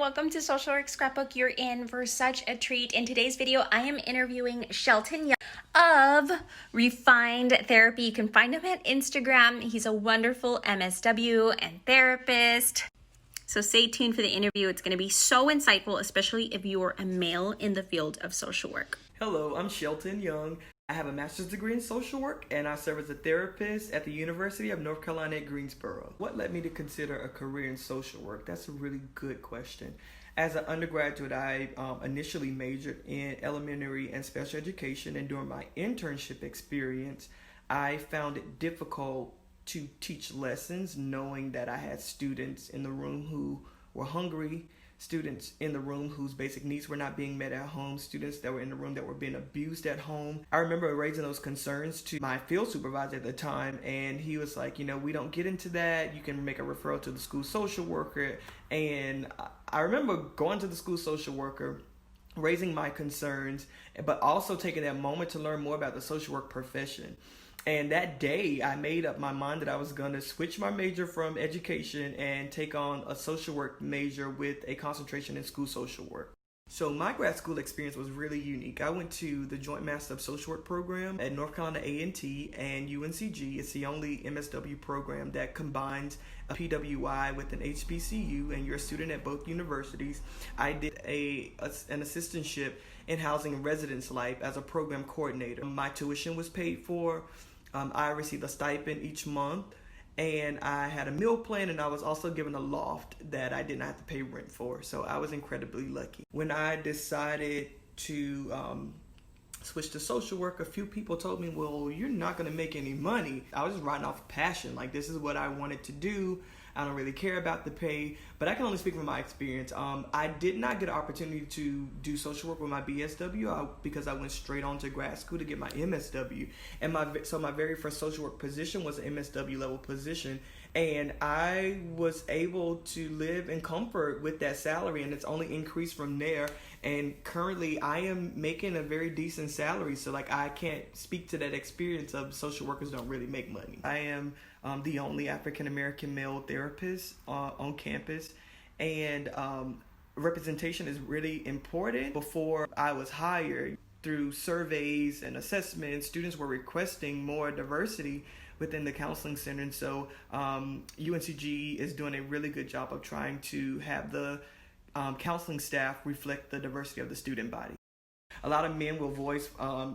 welcome to Social Work Scrapbook. You're in for such a treat. In today's video, I am interviewing Shelton Young of Refined Therapy. You can find him at Instagram. He's a wonderful MSW and therapist. So stay tuned for the interview. It's going to be so insightful, especially if you're a male in the field of social work. Hello, I'm Shelton Young. I have a master's degree in social work and I serve as a therapist at the University of North Carolina at Greensboro. What led me to consider a career in social work? That's a really good question. As an undergraduate, I initially majored in elementary and special education, and during my internship experience, I found it difficult to teach lessons knowing that I had students in the room who were hungry, students in the room whose basic needs were not being met at home, students that were in the room that were being abused at home. I remember raising those concerns to my field supervisor at the time, and he was like, we don't get into that. You can make a referral to the school social worker. And I remember going to the school social worker, raising my concerns, but also taking that moment to learn more about the social work profession. And that day, I made up my mind that I was going to switch my major from education and take on a social work major with a concentration in school social work. So my grad school experience was really unique. I went to the Joint Master of Social Work program at North Carolina A&T and UNCG. It's the only MSW program that combines a PWI with an HBCU, and you're a student at both universities. I did an assistantship in housing and residence life as a program coordinator. My tuition was paid for. I received a stipend each month, and I had a meal plan, and I was also given a loft that I did not have to pay rent for. So I was incredibly lucky. When I decided to switch to social work, a few people told me, well, you're not going to make any money. I was just riding off passion. Like, this is what I wanted to do. I don't really care about the pay, but I can only speak from my experience. I did not get an opportunity to do social work with my BSW because I went straight on to grad school to get my MSW. And my very first social work position was an MSW level position. And I was able to live in comfort with that salary, and it's only increased from there. And currently I am making a very decent salary. So I can't speak to that experience of social workers don't really make money. I am the only African-American male therapist on campus, and representation is really important. Before I was hired, through surveys and assessments, students were requesting more diversity within the counseling center. And so UNCG is doing a really good job of trying to have the counseling staff reflect the diversity of the student body. A lot of men will voice,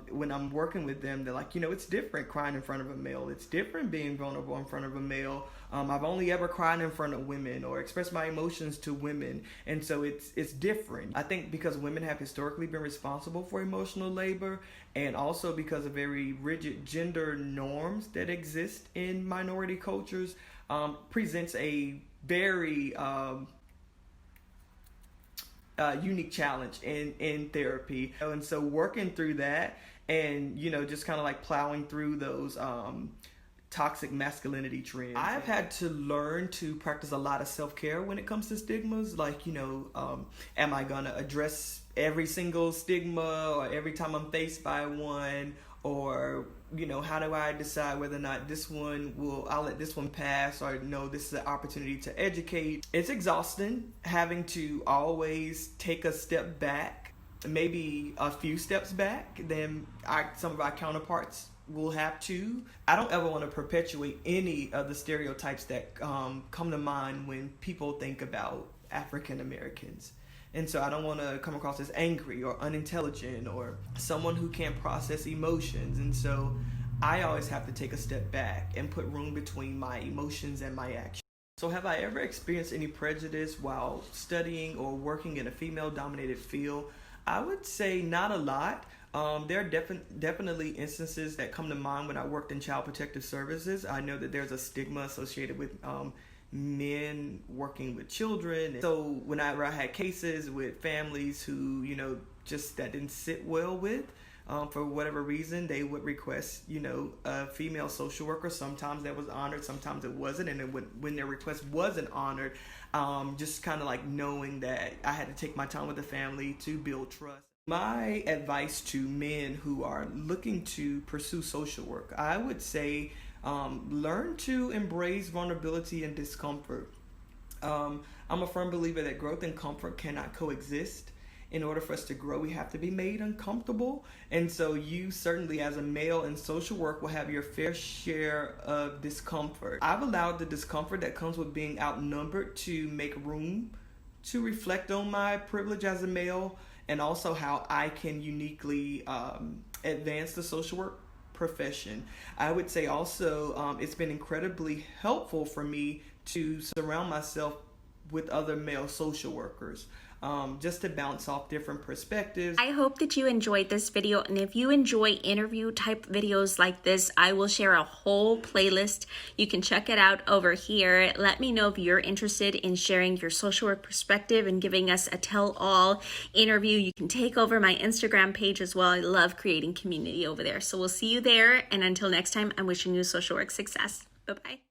when I'm working with them, they're like, it's different crying in front of a male. It's different being vulnerable in front of a male. I've only ever cried in front of women or expressed my emotions to women. And so it's different. I think because women have historically been responsible for emotional labor, and also because of very rigid gender norms that exist in minority cultures, presents a very unique challenge in therapy. And so working through that and, just kind of plowing through those toxic masculinity trends. I've had to learn to practice a lot of self-care when it comes to stigmas. Am I gonna address every single stigma or every time I'm faced by one? Or, how do I decide whether or not I'll let this one pass, or no, this is an opportunity to educate. It's exhausting having to always take a step back, maybe a few steps back than some of our counterparts will have to. I don't ever want to perpetuate any of the stereotypes that come to mind when people think about African Americans. And so I don't want to come across as angry or unintelligent or someone who can't process emotions. And so I always have to take a step back and put room between my emotions and my actions. So have I ever experienced any prejudice while studying or working in a female-dominated field? I would say not a lot. There are definitely instances that come to mind when I worked in Child Protective Services. I know that there's a stigma associated with men working with children. So whenever I had cases with families who, just that didn't sit well with, for whatever reason, they would request, a female social worker. Sometimes that was honored, sometimes it wasn't. And then when their request wasn't honored, just kind of knowing that I had to take my time with the family to build trust. My advice to men who are looking to pursue social work, I would say learn to embrace vulnerability and discomfort. I'm a firm believer that growth and comfort cannot coexist. In order for us to grow, we have to be made uncomfortable. And so you certainly, as a male in social work, will have your fair share of discomfort. I've allowed the discomfort that comes with being outnumbered to make room to reflect on my privilege as a male, and also how I can uniquely advance the social work profession. I would say also it's been incredibly helpful for me to surround myself with other male social workers, just to bounce off different perspectives. I hope that you enjoyed this video, and if you enjoy interview type videos like this, I will share a whole playlist. You can check it out over here. Let me know if you're interested in sharing your social work perspective and giving us a tell-all interview. You can take over my Instagram page as well. I love creating community over there. So we'll see you there, and until next time, I'm wishing you social work success. Bye-bye.